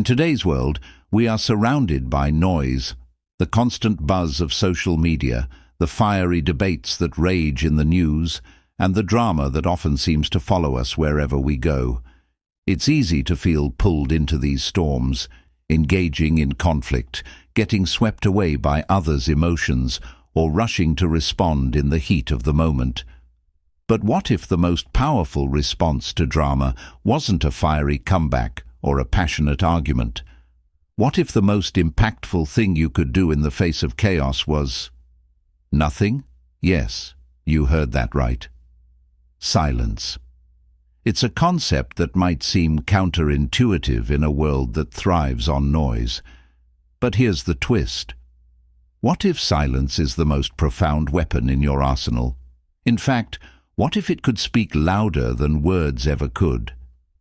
today's world, we are surrounded by noise, the constant buzz of social media, the fiery debates that rage in the news, and the drama that often seems to follow us wherever we go. It's easy to feel pulled into these storms, engaging in conflict, getting swept away by others' emotions, or rushing to respond in the heat of the moment. But what if the most powerful response to drama wasn't a fiery comeback or a passionate argument? What if the most impactful thing you could do in the face of chaos was nothing? Yes, you heard that right. Silence. It's a concept that might seem counterintuitive in a world that thrives on noise. But here's the twist. What if silence is the most profound weapon in your arsenal? In fact, what if it could speak louder than words ever could?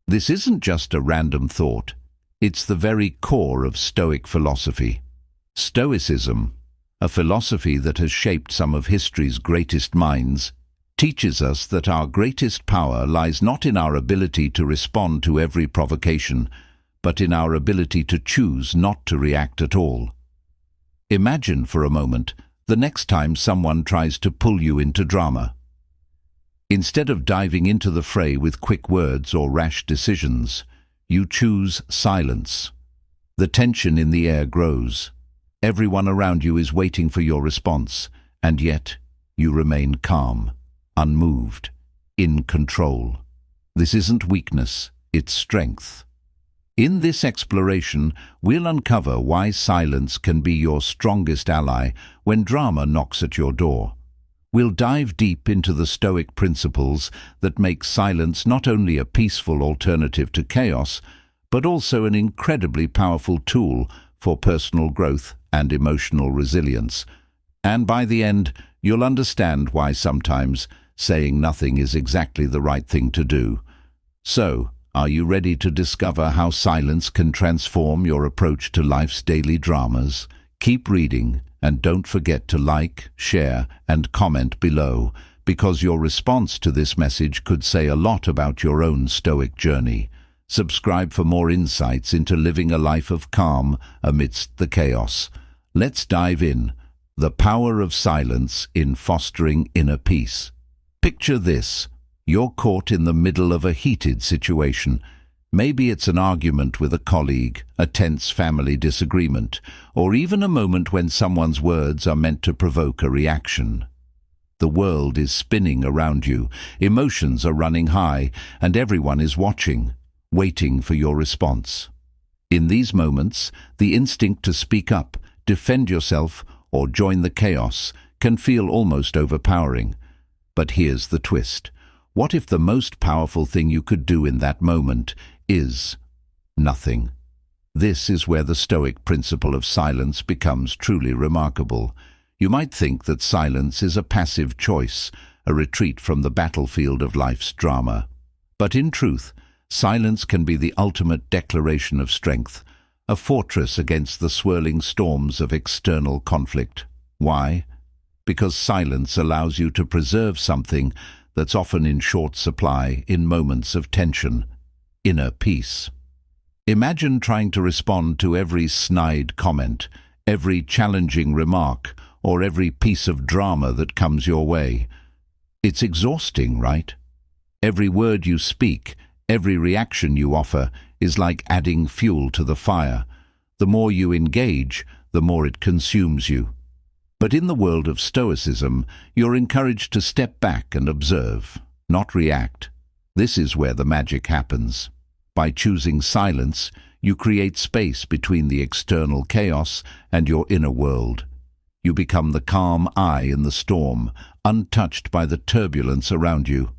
This isn't just a random thought. It's the very core of Stoic philosophy. Stoicism, a philosophy that has shaped some of history's greatest minds, teaches us that our greatest power lies not in our ability to respond to every provocation, but in our ability to choose not to react at all. Imagine for a moment the next time someone tries to pull you into drama. Instead of diving into the fray with quick words or rash decisions, you choose silence. The tension in the air grows. Everyone around you is waiting for your response, and yet you remain calm, unmoved, in control. This isn't weakness, it's strength. In this exploration, we'll uncover why silence can be your strongest ally when drama knocks at your door. We'll dive deep into the Stoic principles that make silence not only a peaceful alternative to chaos, but also an incredibly powerful tool for personal growth and emotional resilience. And by the end, you'll understand why sometimes saying nothing is exactly the right thing to do. So, are you ready to discover how silence can transform your approach to life's daily dramas? Keep reading, and don't forget to like, share, and comment below, because your response to this message could say a lot about your own Stoic journey. Subscribe for more insights into living a life of calm amidst the chaos. Let's dive in. The power of silence in fostering inner peace. Picture this. You're caught in the middle of a heated situation. Maybe it's an argument with a colleague, a tense family disagreement, or even a moment when someone's words are meant to provoke a reaction. The world is spinning around you, emotions are running high, and everyone is watching, waiting for your response. In these moments, the instinct to speak up, defend yourself, or join the chaos can feel almost overpowering. But here's the twist. What if the most powerful thing you could do in that moment is nothing? This is where the Stoic principle of silence becomes truly remarkable. You might think that silence is a passive choice, a retreat from the battlefield of life's drama. But in truth, silence can be the ultimate declaration of strength, a fortress against the swirling storms of external conflict. Why? Because silence allows you to preserve something that's often in short supply in moments of tension: inner peace. Imagine trying to respond to every snide comment, every challenging remark, or every piece of drama that comes your way. It's exhausting, right? Every word you speak, every reaction you offer is like adding fuel to the fire. The more you engage, the more it consumes you. But in the world of Stoicism, you're encouraged to step back and observe, not react. This is where the magic happens. By choosing silence, you create space between the external chaos and your inner world. You become the calm eye in the storm, untouched by the turbulence around you.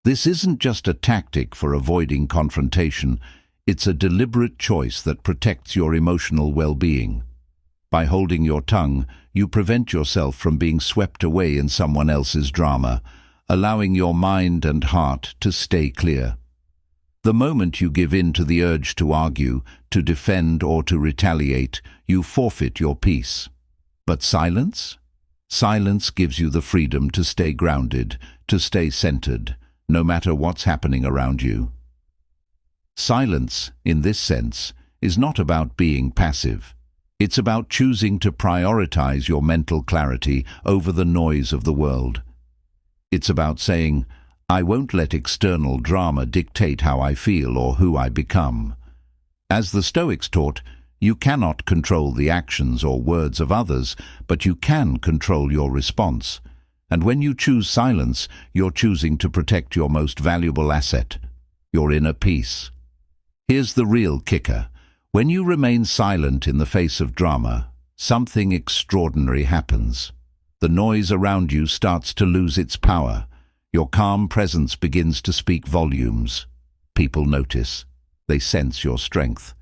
This isn't just a tactic for avoiding confrontation, it's a deliberate choice that protects your emotional well-being. By holding your tongue, you prevent yourself from being swept away in someone else's drama, allowing your mind and heart to stay clear. The moment you give in to the urge to argue, to defend, or to retaliate, you forfeit your peace. But silence? Silence gives you the freedom to stay grounded, to stay centered, no matter what's happening around you. Silence, in this sense, is not about being passive. It's about choosing to prioritize your mental clarity over the noise of the world. It's about saying, I won't let external drama dictate how I feel or who I become. As the Stoics taught, you cannot control the actions or words of others, but you can control your response. And when you choose silence, you're choosing to protect your most valuable asset, your inner peace. Here's the real kicker. When you remain silent in the face of drama, something extraordinary happens. The noise around you starts to lose its power. Your calm presence begins to speak volumes. People notice. They sense your strength.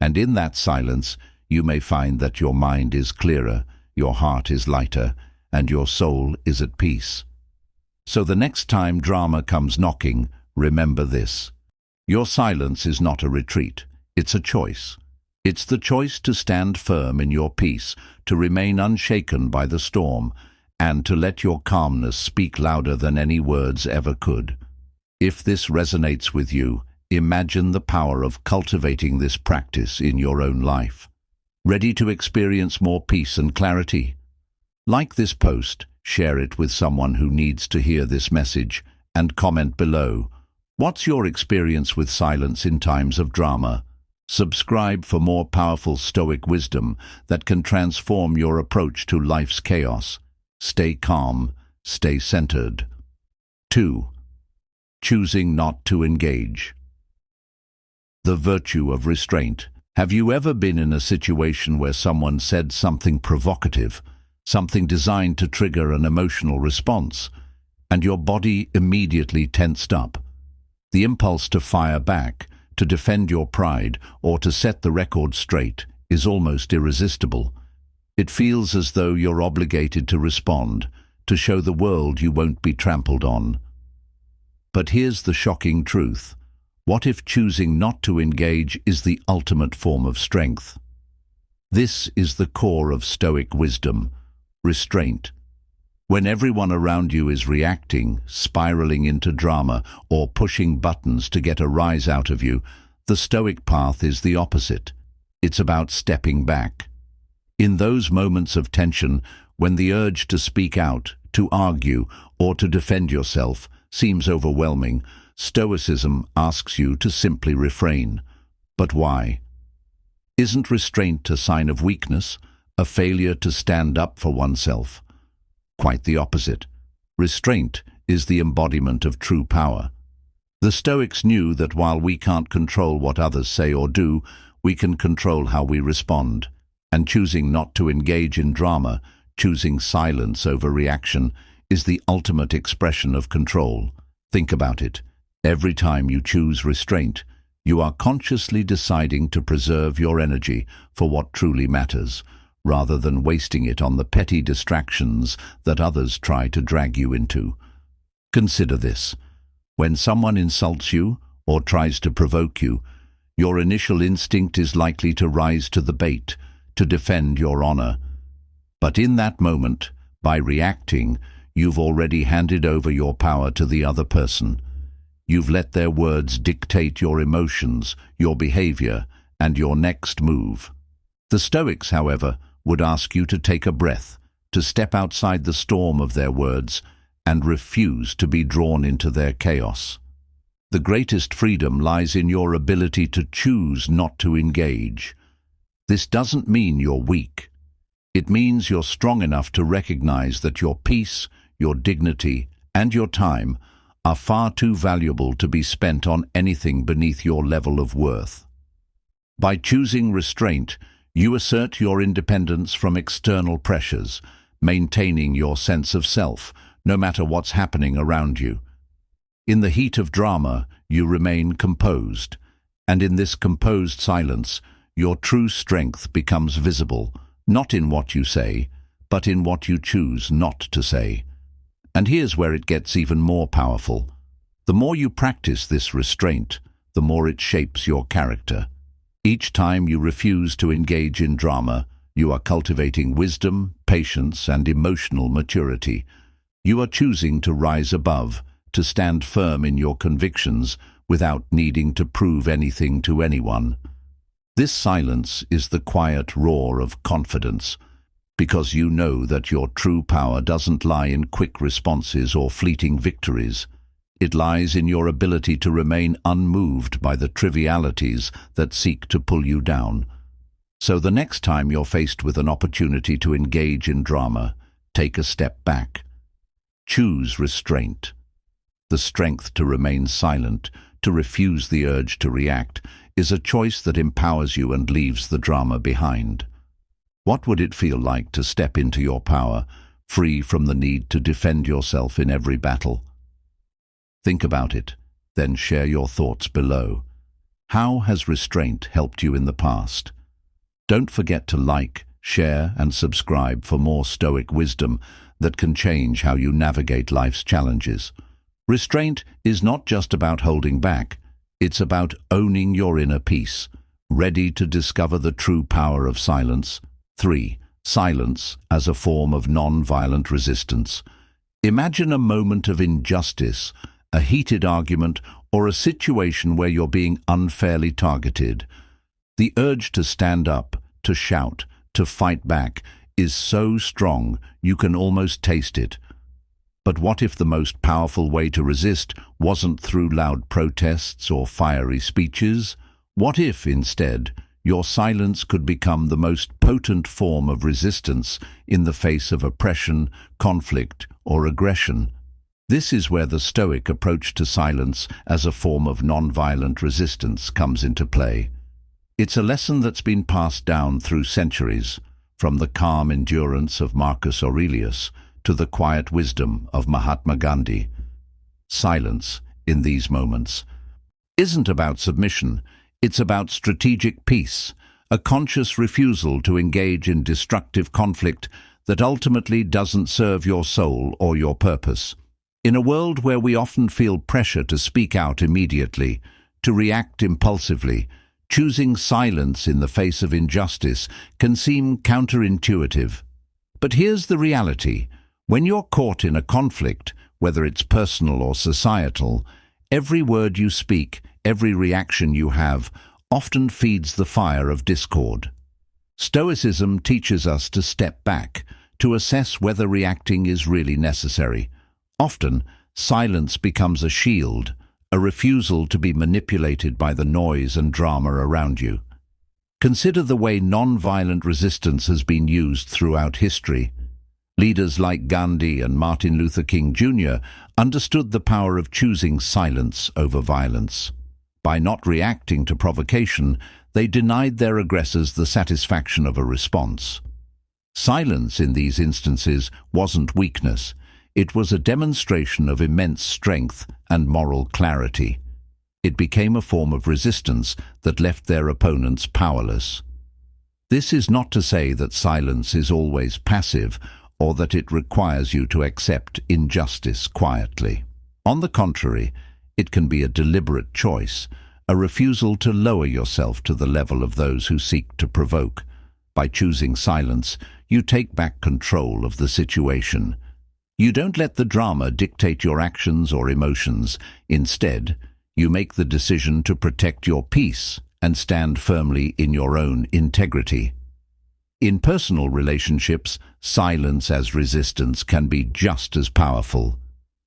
And in that silence, you may find that your mind is clearer, your heart is lighter, and your soul is at peace. So the next time drama comes knocking, remember this. Your silence is not a retreat. It's a choice. It's the choice to stand firm in your peace, to remain unshaken by the storm, and to let your calmness speak louder than any words ever could. If this resonates with you, imagine the power of cultivating this practice in your own life. Ready to experience more peace and clarity? Like this post, share it with someone who needs to hear this message, and comment below. What's your experience with silence in times of drama? Subscribe for more powerful Stoic wisdom that can transform your approach to life's chaos. Stay calm, stay centered. 2. Choosing not to engage. The virtue of restraint. Have you ever been in a situation where someone said something provocative, something designed to trigger an emotional response, and your body immediately tensed up? The impulse to fire back, to defend your pride, or to set the record straight is almost irresistible. It feels as though you're obligated to respond, to show the world you won't be trampled on. But here's the shocking truth. What if choosing not to engage is the ultimate form of strength? This is the core of Stoic wisdom, restraint. When everyone around you is reacting, spiraling into drama, or pushing buttons to get a rise out of you, the Stoic path is the opposite. It's about stepping back. In those moments of tension, when the urge to speak out, to argue, or to defend yourself seems overwhelming, Stoicism asks you to simply refrain. But why? Isn't restraint a sign of weakness, a failure to stand up for oneself? Quite the opposite. Restraint is the embodiment of true power. The Stoics knew that while we can't control what others say or do, we can control how we respond. And choosing not to engage in drama, choosing silence over reaction, is the ultimate expression of control. Think about it. Every time you choose restraint, you are consciously deciding to preserve your energy for what truly matters, rather than wasting it on the petty distractions that others try to drag you into. Consider this. When someone insults you or tries to provoke you, your initial instinct is likely to rise to the bait, to defend your honor. But in that moment, by reacting, you've already handed over your power to the other person. You've let their words dictate your emotions, your behavior, and your next move. The Stoics, however, would ask you to take a breath, to step outside the storm of their words, and refuse to be drawn into their chaos. The greatest freedom lies in your ability to choose not to engage. This doesn't mean you're weak. It means you're strong enough to recognize that your peace, your dignity, and your time are far too valuable to be spent on anything beneath your level of worth. By choosing restraint, you assert your independence from external pressures, maintaining your sense of self, no matter what's happening around you. In the heat of drama, you remain composed, and in this composed silence, your true strength becomes visible, not in what you say, but in what you choose not to say. And here's where it gets even more powerful. The more you practice this restraint, the more it shapes your character. Each time you refuse to engage in drama, you are cultivating wisdom, patience, and emotional maturity. You are choosing to rise above, to stand firm in your convictions without needing to prove anything to anyone. This silence is the quiet roar of confidence, because you know that your true power doesn't lie in quick responses or fleeting victories. It lies in your ability to remain unmoved by the trivialities that seek to pull you down. So the next time you're faced with an opportunity to engage in drama, take a step back. Choose restraint. The strength to remain silent, to refuse the urge to react, is a choice that empowers you and leaves the drama behind. What would it feel like to step into your power, free from the need to defend yourself in every battle? Think about it, then share your thoughts below. How has restraint helped you in the past? Don't forget to like, share, and subscribe for more Stoic wisdom that can change how you navigate life's challenges. Restraint is not just about holding back, it's about owning your inner peace, ready to discover the true power of silence. 3. Silence as a form of non-violent resistance. Imagine a moment of injustice, a heated argument, or a situation where you're being unfairly targeted. The urge to stand up, to shout, to fight back is so strong you can almost taste it. But what if the most powerful way to resist wasn't through loud protests or fiery speeches? What if, instead, your silence could become the most potent form of resistance in the face of oppression, conflict, or aggression? This is where the Stoic approach to silence as a form of non-violent resistance comes into play. It's a lesson that's been passed down through centuries, from the calm endurance of Marcus Aurelius to the quiet wisdom of Mahatma Gandhi. Silence, in these moments, isn't about submission, it's about strategic peace, a conscious refusal to engage in destructive conflict that ultimately doesn't serve your soul or your purpose. In a world where we often feel pressure to speak out immediately, to react impulsively, choosing silence in the face of injustice can seem counterintuitive. But here's the reality. When you're caught in a conflict, whether it's personal or societal, every word you speak, every reaction you have, often feeds the fire of discord. Stoicism teaches us to step back, to assess whether reacting is really necessary. Often, silence becomes a shield, a refusal to be manipulated by the noise and drama around you. Consider the way non-violent resistance has been used throughout history. Leaders like Gandhi and Martin Luther King Jr. understood the power of choosing silence over violence. By not reacting to provocation, they denied their aggressors the satisfaction of a response. Silence in these instances wasn't weakness. It was a demonstration of immense strength and moral clarity. It became a form of resistance that left their opponents powerless. This is not to say that silence is always passive or that it requires you to accept injustice quietly. On the contrary, it can be a deliberate choice, a refusal to lower yourself to the level of those who seek to provoke. By choosing silence, you take back control of the situation. You don't let the drama dictate your actions or emotions. Instead, you make the decision to protect your peace and stand firmly in your own integrity. In personal relationships, silence as resistance can be just as powerful.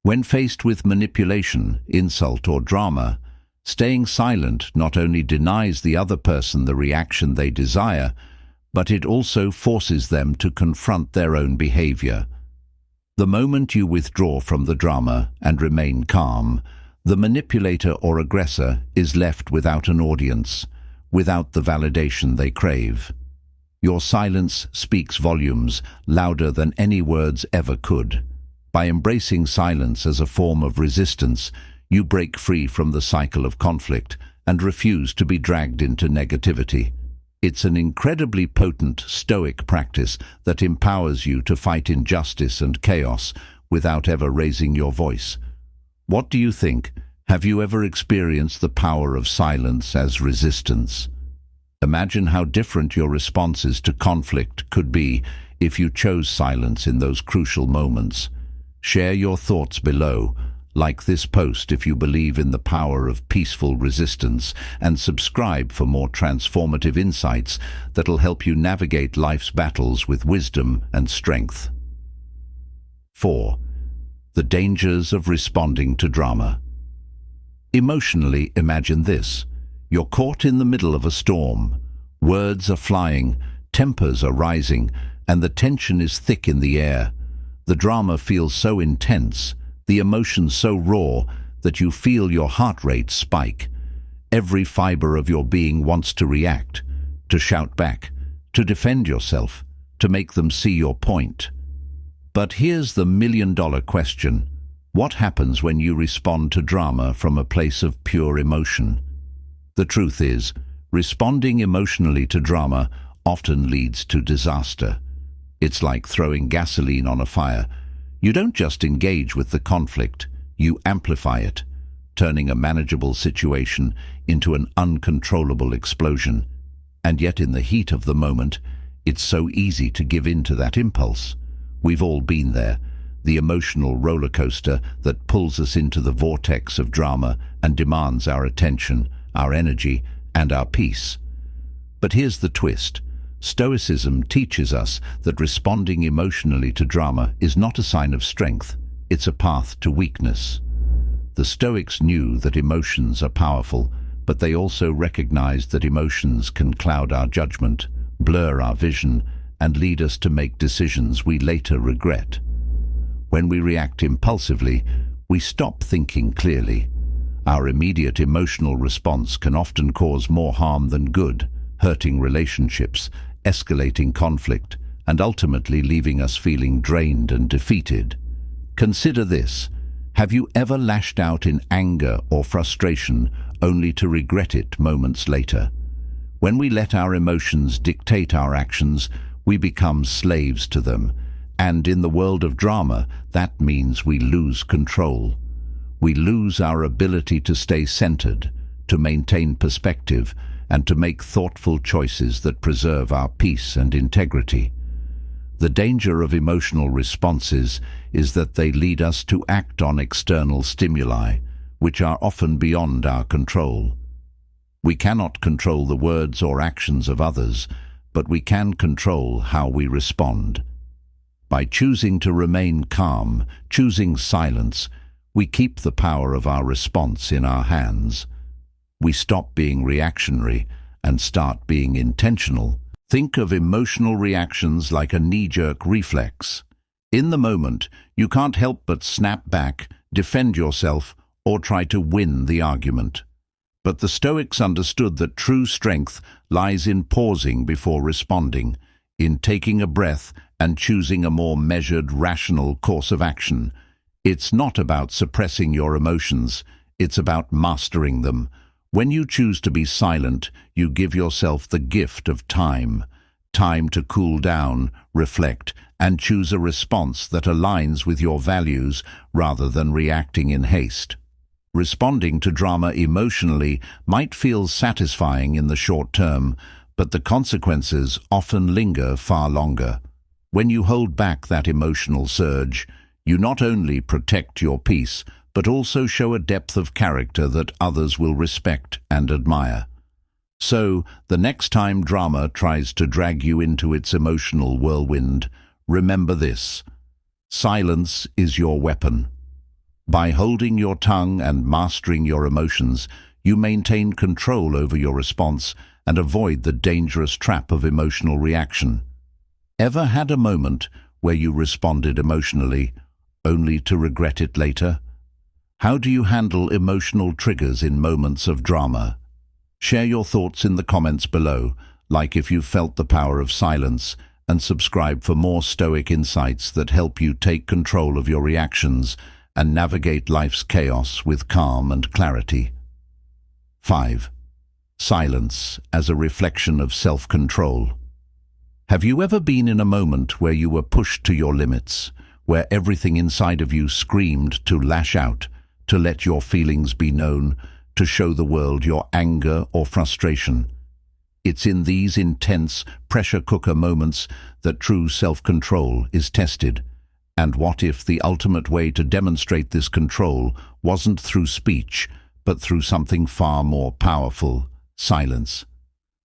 When faced with manipulation, insult, or drama, staying silent not only denies the other person the reaction they desire, but it also forces them to confront their own behavior. The moment you withdraw from the drama and remain calm, the manipulator or aggressor is left without an audience, without the validation they crave. Your silence speaks volumes, louder than any words ever could. By embracing silence as a form of resistance, you break free from the cycle of conflict and refuse to be dragged into negativity. It's an incredibly potent Stoic practice that empowers you to fight injustice and chaos without ever raising your voice. What do you think? Have you ever experienced the power of silence as resistance? Imagine how different your responses to conflict could be if you chose silence in those crucial moments. Share your thoughts below, Like this post if you believe in the power of peaceful resistance, and subscribe for more transformative insights that'll help you navigate life's battles with wisdom and strength. 4. The dangers of responding to drama. Emotionally, imagine this. You're caught in the middle of a storm. Words are flying, tempers are rising, and the tension is thick in the air. The drama feels so intense, the emotions so raw, that you feel your heart rate spike. Every fiber of your being wants to react, to shout back, to defend yourself, to make them see your point. But here's the million-dollar question. What happens when you respond to drama from a place of pure emotion? The truth is, responding emotionally to drama often leads to disaster. It's like throwing gasoline on a fire. You don't just engage with the conflict, you amplify it, turning a manageable situation into an uncontrollable explosion. And yet in the heat of the moment, it's so easy to give in to that impulse. We've all been there, the emotional roller coaster that pulls us into the vortex of drama and demands our attention, our energy, and our peace. But here's the twist. Stoicism teaches us that responding emotionally to drama is not a sign of strength, it's a path to weakness. The Stoics knew that emotions are powerful, but they also recognized that emotions can cloud our judgment, blur our vision, and lead us to make decisions we later regret. When we react impulsively, we stop thinking clearly. Our immediate emotional response can often cause more harm than good, hurting relationships, escalating conflict, and ultimately leaving us feeling drained and defeated. Consider this. Have you ever lashed out in anger or frustration only to regret it moments later? When we let our emotions dictate our actions, we become slaves to them. And in the world of drama, that means we lose control. We lose our ability to stay centered, to maintain perspective, and to make thoughtful choices that preserve our peace and integrity. The danger of emotional responses is that they lead us to act on external stimuli, which are often beyond our control. We cannot control the words or actions of others, but we can control how we respond. By choosing to remain calm, choosing silence, we keep the power of our response in our hands. We stop being reactionary and start being intentional. Think of emotional reactions like a knee-jerk reflex. In the moment, you can't help but snap back, defend yourself, or try to win the argument. But the Stoics understood that true strength lies in pausing before responding, in taking a breath and choosing a more measured, rational course of action. It's not about suppressing your emotions, it's about mastering them. When you choose to be silent, you give yourself the gift of time. Time to cool down, reflect, and choose a response that aligns with your values rather than reacting in haste. Responding to drama emotionally might feel satisfying in the short term, but the consequences often linger far longer. When you hold back that emotional surge, you not only protect your peace, but also show a depth of character that others will respect and admire. So, the next time drama tries to drag you into its emotional whirlwind, remember this: silence is your weapon. By holding your tongue and mastering your emotions, you maintain control over your response and avoid the dangerous trap of emotional reaction. Ever had a moment where you responded emotionally, only to regret it later? How do you handle emotional triggers in moments of drama? Share your thoughts in the comments below, like if you've felt the power of silence, and subscribe for more Stoic insights that help you take control of your reactions and navigate life's chaos with calm and clarity. 5. Silence as a reflection of self-control. Have you ever been in a moment where you were pushed to your limits, where everything inside of you screamed to lash out, to let your feelings be known, to show the world your anger or frustration? It's in these intense, pressure cooker moments that true self-control is tested. And what if the ultimate way to demonstrate this control wasn't through speech, but through something far more powerful: silence?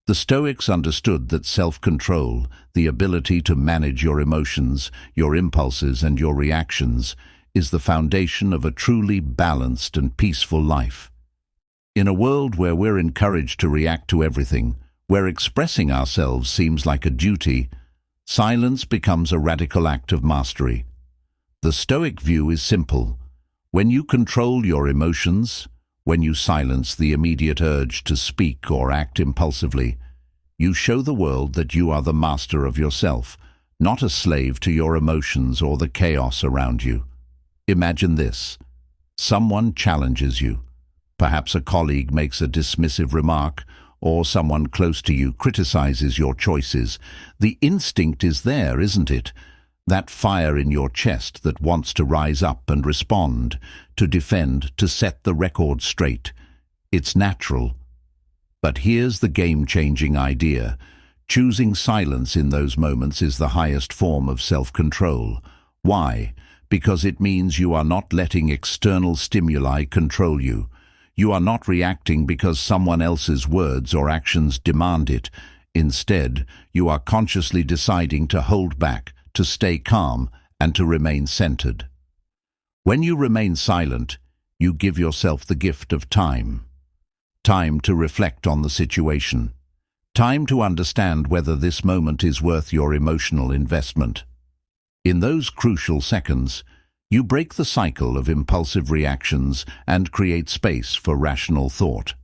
The Stoics understood that self-control, the ability to manage your emotions, your impulses, and your reactions, is the foundation of a truly balanced and peaceful life. In a world where we're encouraged to react to everything, where expressing ourselves seems like a duty, silence becomes a radical act of mastery. The Stoic view is simple. When you control your emotions, when you silence the immediate urge to speak or act impulsively, you show the world that you are the master of yourself, not a slave to your emotions or the chaos around you. Imagine this. Someone challenges you. Perhaps a colleague makes a dismissive remark, or someone close to you criticizes your choices. The instinct is there, isn't it? That fire in your chest that wants to rise up and respond, to defend, to set the record straight. It's natural. But here's the game-changing idea. Choosing silence in those moments is the highest form of self-control. Why? Because it means you are not letting external stimuli control you. You are not reacting because someone else's words or actions demand it. Instead, you are consciously deciding to hold back, to stay calm, and to remain centered. When you remain silent, you give yourself the gift of time. Time to reflect on the situation. Time to understand whether this moment is worth your emotional investment. In those crucial seconds, you break the cycle of impulsive reactions and create space for rational thought.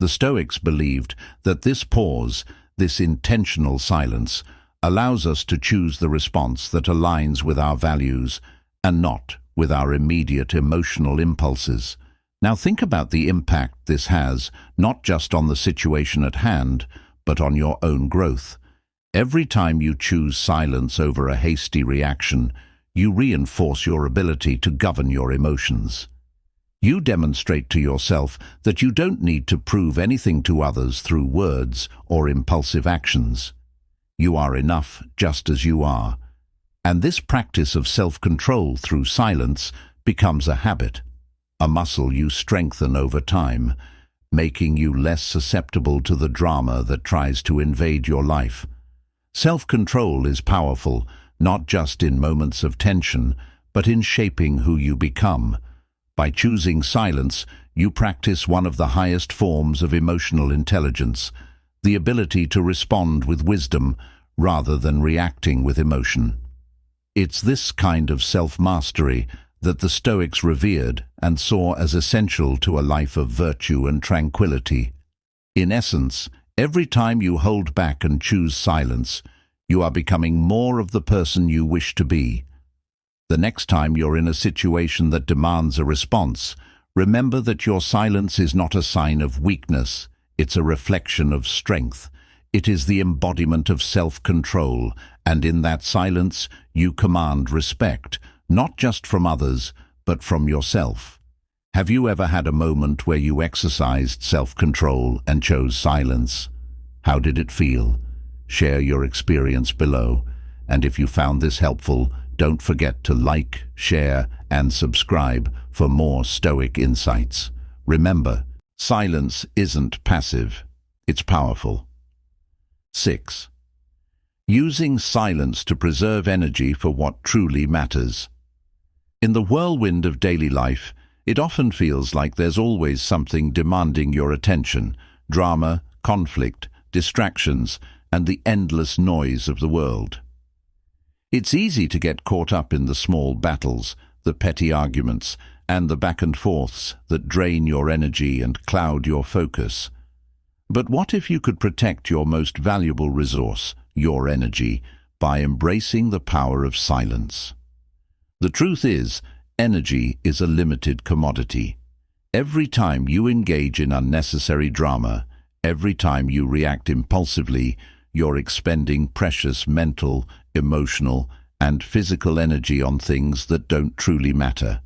The Stoics believed that this pause, this intentional silence, allows us to choose the response that aligns with our values and not with our immediate emotional impulses. Now think about the impact this has, not just on the situation at hand, but on your own growth. Every time you choose silence over a hasty reaction, you reinforce your ability to govern your emotions. You demonstrate to yourself that you don't need to prove anything to others through words or impulsive actions. You are enough just as you are. And this practice of self-control through silence becomes a habit, a muscle you strengthen over time, making you less susceptible to the drama that tries to invade your life. Self-control is powerful, not just in moments of tension, but in shaping who you become. By choosing silence, you practice one of the highest forms of emotional intelligence, the ability to respond with wisdom rather than reacting with emotion. It's this kind of self-mastery that the Stoics revered and saw as essential to a life of virtue and tranquility. In essence, every time you hold back and choose silence, you are becoming more of the person you wish to be. The next time you're in a situation that demands a response, remember that your silence is not a sign of weakness, it's a reflection of strength. It is the embodiment of self-control, and in that silence you command respect, not just from others, but from yourself. Have you ever had a moment where you exercised self-control and chose silence? How did it feel? Share your experience below, and if you found this helpful, don't forget to like, share, and subscribe for more Stoic insights. Remember, silence isn't passive, it's powerful. 6. Using silence to preserve energy for what truly matters. In the whirlwind of daily life, it often feels like there's always something demanding your attention: drama, conflict, distractions, and the endless noise of the world. It's easy to get caught up in the small battles, the petty arguments, and the back and forths that drain your energy and cloud your focus. But what if you could protect your most valuable resource, your energy, by embracing the power of silence? The truth is, energy is a limited commodity. Every time you engage in unnecessary drama, every time you react impulsively, you're expending precious mental, emotional, and physical energy on things that don't truly matter.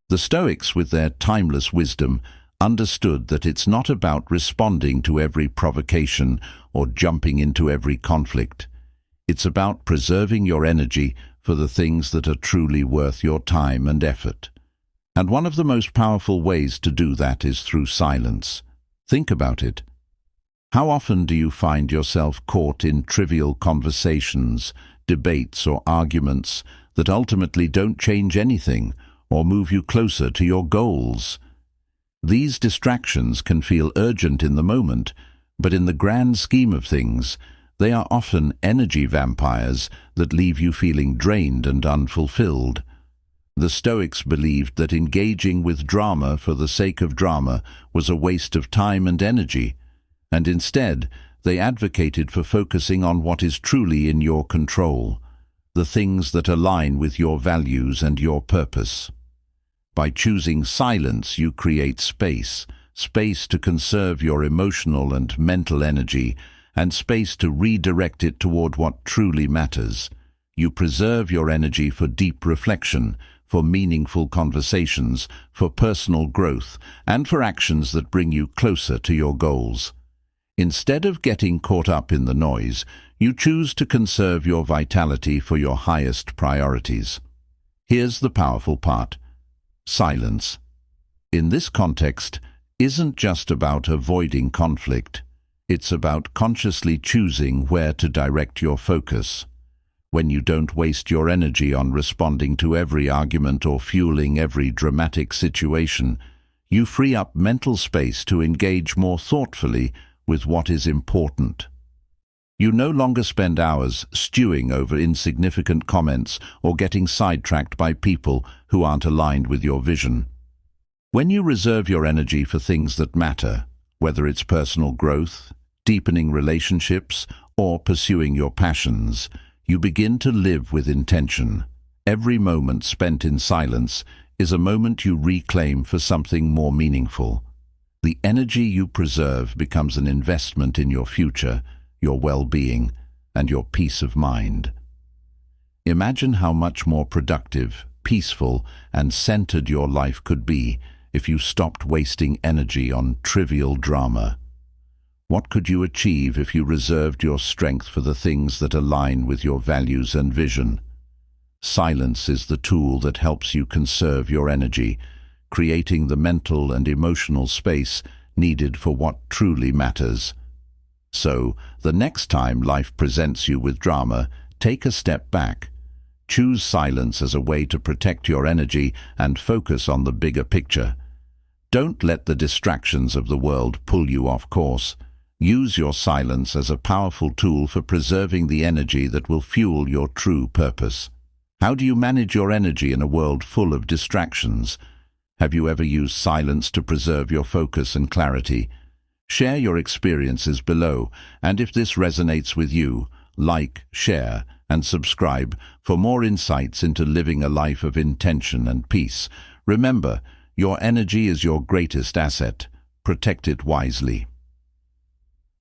The Stoics, with their timeless wisdom, understood that it's not about responding to every provocation or jumping into every conflict. It's about preserving your energy for the things that are truly worth your time and effort. And one of the most powerful ways to do that is through silence. Think about it. How often do you find yourself caught in trivial conversations, debates or arguments that ultimately don't change anything or move you closer to your goals? These distractions can feel urgent in the moment, but in the grand scheme of things, they are often energy vampires that leave you feeling drained and unfulfilled. The Stoics believed that engaging with drama for the sake of drama was a waste of time and energy, and instead they advocated for focusing on what is truly in your control, the things that align with your values and your purpose. By choosing silence, you create space to conserve your emotional and mental energy, and space to redirect it toward what truly matters. You preserve your energy for deep reflection, for meaningful conversations, for personal growth, and for actions that bring you closer to your goals. Instead of getting caught up in the noise, you choose to conserve your vitality for your highest priorities. Here's the powerful part. Silence, in this context, isn't just about avoiding conflict. It's about consciously choosing where to direct your focus. When you don't waste your energy on responding to every argument or fueling every dramatic situation, you free up mental space to engage more thoughtfully with what is important. You no longer spend hours stewing over insignificant comments or getting sidetracked by people who aren't aligned with your vision. When you reserve your energy for things that matter, whether it's personal growth, deepening relationships, or pursuing your passions, you begin to live with intention. Every moment spent in silence is a moment you reclaim for something more meaningful. The energy you preserve becomes an investment in your future, your well-being, and your peace of mind. Imagine how much more productive, peaceful, and centered your life could be if you stopped wasting energy on trivial drama. What could you achieve if you reserved your strength for the things that align with your values and vision? Silence is the tool that helps you conserve your energy, creating the mental and emotional space needed for what truly matters. So, the next time life presents you with drama, take a step back. Choose silence as a way to protect your energy and focus on the bigger picture. Don't let the distractions of the world pull you off course. Use your silence as a powerful tool for preserving the energy that will fuel your true purpose. How do you manage your energy in a world full of distractions? Have you ever used silence to preserve your focus and clarity? Share your experiences below, and if this resonates with you, like, share, and subscribe for more insights into living a life of intention and peace. Remember, your energy is your greatest asset. Protect it wisely.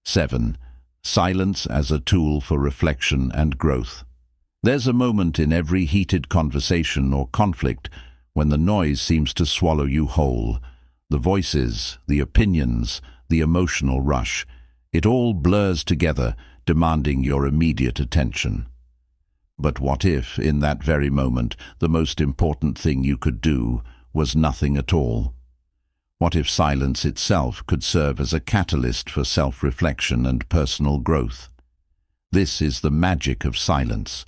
7. Silence as a tool for reflection and growth. There's a moment in every heated conversation or conflict when the noise seems to swallow you whole. The voices, the opinions, the emotional rush, it all blurs together, demanding your immediate attention. But what if, in that very moment, the most important thing you could do was nothing at all? What if silence itself could serve as a catalyst for self-reflection and personal growth? This is the magic of silence.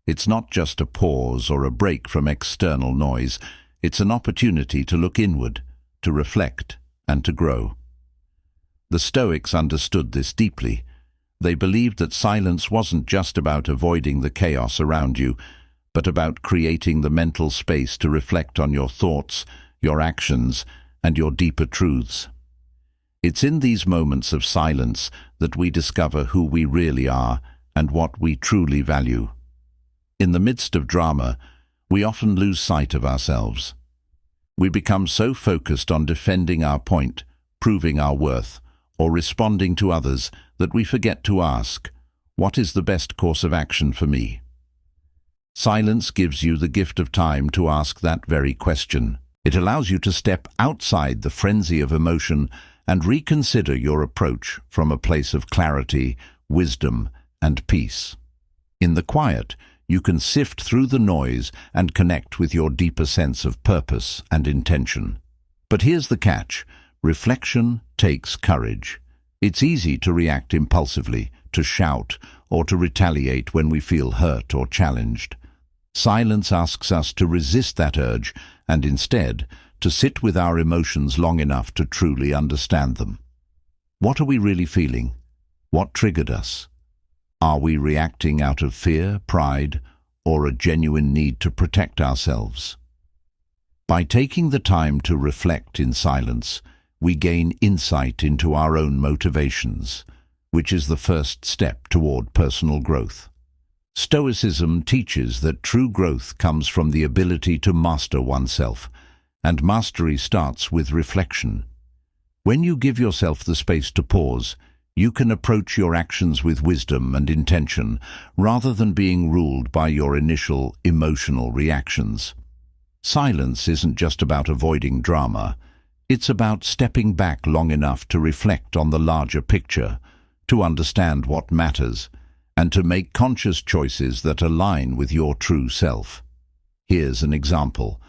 It's not just a pause or a break from external noise. It's an opportunity to look inward, to reflect, and to grow. The Stoics understood this deeply. They believed that silence wasn't just about avoiding the chaos around you, but about creating the mental space to reflect on your thoughts, your actions, and your deeper truths. It's in these moments of silence that we discover who we really are and what we truly value. In the midst of drama, we often lose sight of ourselves. We become so focused on defending our point, proving our worth, or responding to others that we forget to ask, what is the best course of action for me? Silence gives you the gift of time to ask that very question. It allows you to step outside the frenzy of emotion and reconsider your approach from a place of clarity, wisdom, and peace. In the quiet, you can sift through the noise and connect with your deeper sense of purpose and intention. But here's the catch. Reflection takes courage. It's easy to react impulsively, to shout, or to retaliate when we feel hurt or challenged. Silence asks us to resist that urge and instead to sit with our emotions long enough to truly understand them. What are we really feeling? What triggered us? Are we reacting out of fear, pride, or a genuine need to protect ourselves? By taking the time to reflect in silence, we gain insight into our own motivations, which is the first step toward personal growth. Stoicism teaches that true growth comes from the ability to master oneself, and mastery starts with reflection. When you give yourself the space to pause, you can approach your actions with wisdom and intention rather than being ruled by your initial emotional reactions. Silence isn't just about avoiding drama. It's about stepping back long enough to reflect on the larger picture, to understand what matters, and to make conscious choices that align with your true self. Here's an example.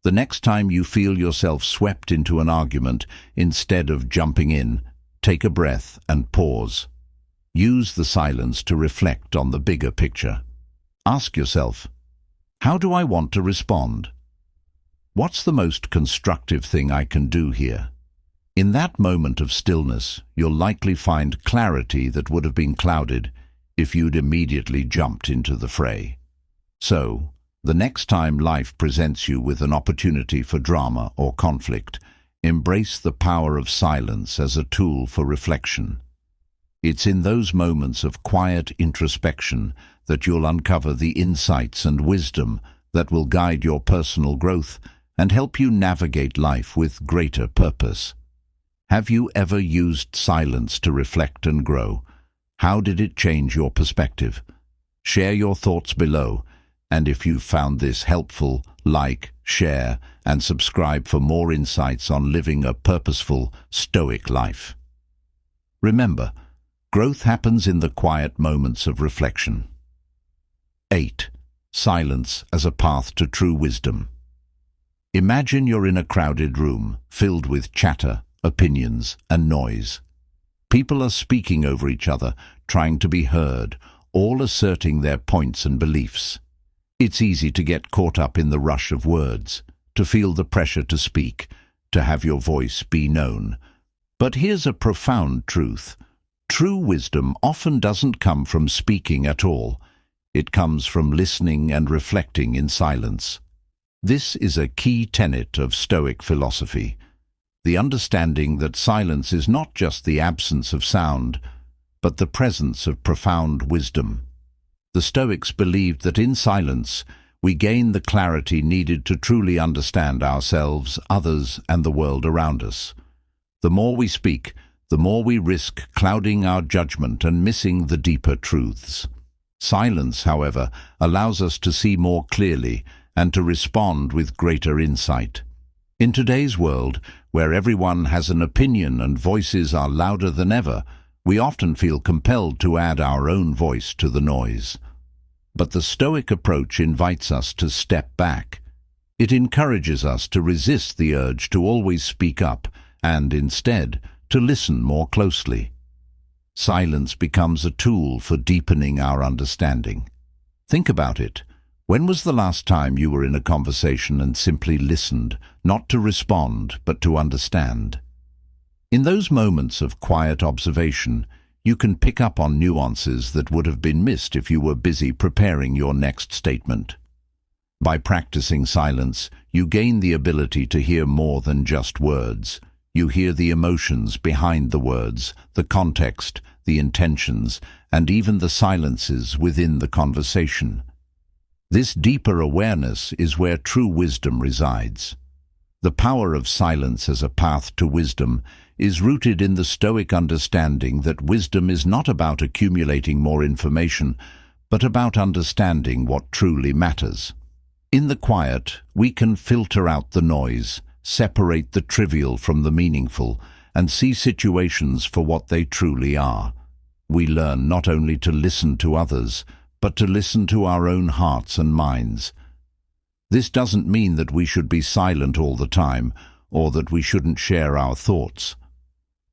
The next time you feel yourself swept into an argument, instead of jumping in, take a breath and pause. Use the silence to reflect on the bigger picture. Ask yourself, how do I want to respond? What's the most constructive thing I can do here? In that moment of stillness, you'll likely find clarity that would have been clouded if you'd immediately jumped into the fray. So, the next time life presents you with an opportunity for drama or conflict, embrace the power of silence as a tool for reflection. It's in those moments of quiet introspection that you'll uncover the insights and wisdom that will guide your personal growth and help you navigate life with greater purpose. Have you ever used silence to reflect and grow? How did it change your perspective? Share your thoughts below, and if you found this helpful, like, share, and subscribe for more insights on living a purposeful, stoic life. Remember, growth happens in the quiet moments of reflection. 8. Silence as a path to true wisdom. Imagine you're in a crowded room, filled with chatter, opinions, and noise. People are speaking over each other, trying to be heard, all asserting their points and beliefs. It's easy to get caught up in the rush of words, to feel the pressure to speak, to have your voice be known. But here's a profound truth. True wisdom often doesn't come from speaking at all. It comes from listening and reflecting in silence. This is a key tenet of Stoic philosophy, the understanding that silence is not just the absence of sound, but the presence of profound wisdom. The Stoics believed that in silence we gain the clarity needed to truly understand ourselves, others, and the world around us. The more we speak, the more we risk clouding our judgment and missing the deeper truths. Silence, however, allows us to see more clearly and to respond with greater insight. In today's world, where everyone has an opinion and voices are louder than ever, we often feel compelled to add our own voice to the noise. But the Stoic approach invites us to step back. It encourages us to resist the urge to always speak up and, instead, to listen more closely. Silence becomes a tool for deepening our understanding. Think about it. When was the last time you were in a conversation and simply listened, not to respond, but to understand? In those moments of quiet observation, you can pick up on nuances that would have been missed if you were busy preparing your next statement. By practicing silence, you gain the ability to hear more than just words. You hear the emotions behind the words, the context, the intentions, and even the silences within the conversation. This deeper awareness is where true wisdom resides. The power of silence as a path to wisdom is rooted in the Stoic understanding that wisdom is not about accumulating more information, but about understanding what truly matters. In the quiet, we can filter out the noise, separate the trivial from the meaningful, and see situations for what they truly are. We learn not only to listen to others, but to listen to our own hearts and minds. This doesn't mean that we should be silent all the time, or that we shouldn't share our thoughts.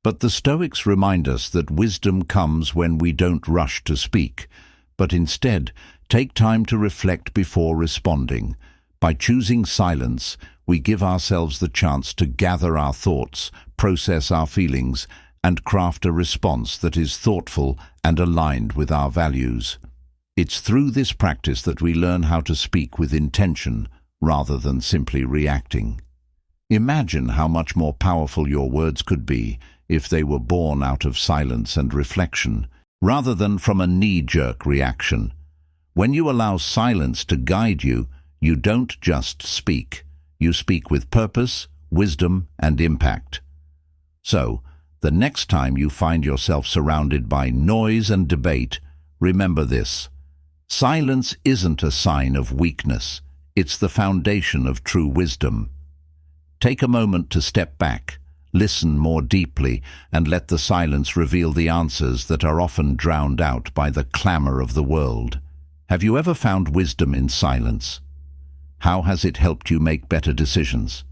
But the Stoics remind us that wisdom comes when we don't rush to speak, but instead take time to reflect before responding. By choosing silence, we give ourselves the chance to gather our thoughts, process our feelings, and craft a response that is thoughtful and aligned with our values. It's through this practice that we learn how to speak with intention rather than simply reacting. Imagine how much more powerful your words could be if they were born out of silence and reflection, rather than from a knee-jerk reaction. When you allow silence to guide you, you don't just speak. You speak with purpose, wisdom, and impact. So, the next time you find yourself surrounded by noise and debate, remember this. Silence isn't a sign of weakness. It's the foundation of true wisdom. Take a moment to step back, listen more deeply, and let the silence reveal the answers that are often drowned out by the clamor of the world. Have you ever found wisdom in silence? How has it helped you make better decisions?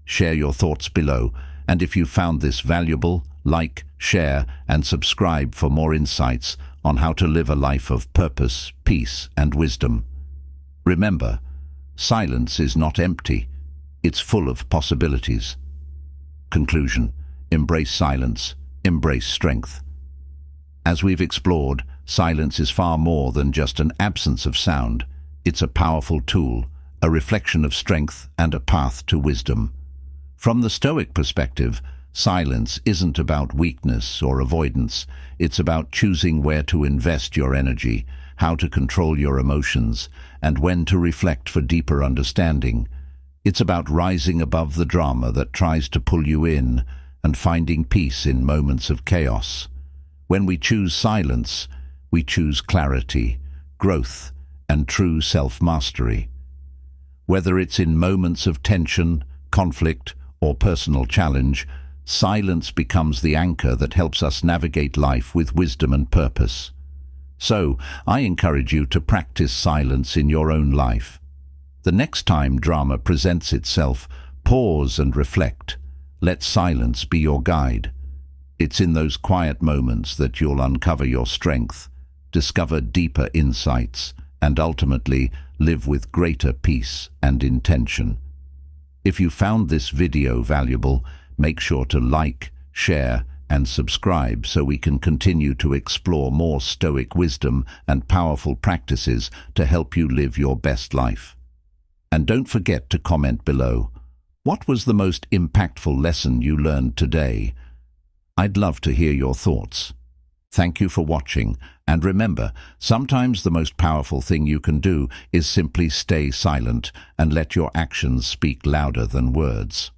Share your thoughts below, and if you found this valuable, like, share, and subscribe for more insights on how to live a life of purpose, peace, and wisdom. Remember, silence is not empty. It's full of possibilities. Conclusion: embrace silence, embrace strength. As we've explored, silence is far more than just an absence of sound. It's a powerful tool, a reflection of strength, and a path to wisdom. From the Stoic perspective, silence isn't about weakness or avoidance. It's about choosing where to invest your energy, how to control your emotions, and when to reflect for deeper understanding. It's about rising above the drama that tries to pull you in and finding peace in moments of chaos. When we choose silence, we choose clarity, growth, and true self-mastery. Whether it's in moments of tension, conflict, or personal challenge, silence becomes the anchor that helps us navigate life with wisdom and purpose. So, I encourage you to practice silence in your own life. The next time drama presents itself, pause and reflect. Let silence be your guide. It's in those quiet moments that you'll uncover your strength, discover deeper insights, and ultimately live with greater peace and intention. If you found this video valuable, make sure to like, share, and subscribe so we can continue to explore more Stoic wisdom and powerful practices to help you live your best life. And don't forget to comment below. What was the most impactful lesson you learned today? I'd love to hear your thoughts. Thank you for watching, and remember, sometimes the most powerful thing you can do is simply stay silent and let your actions speak louder than words.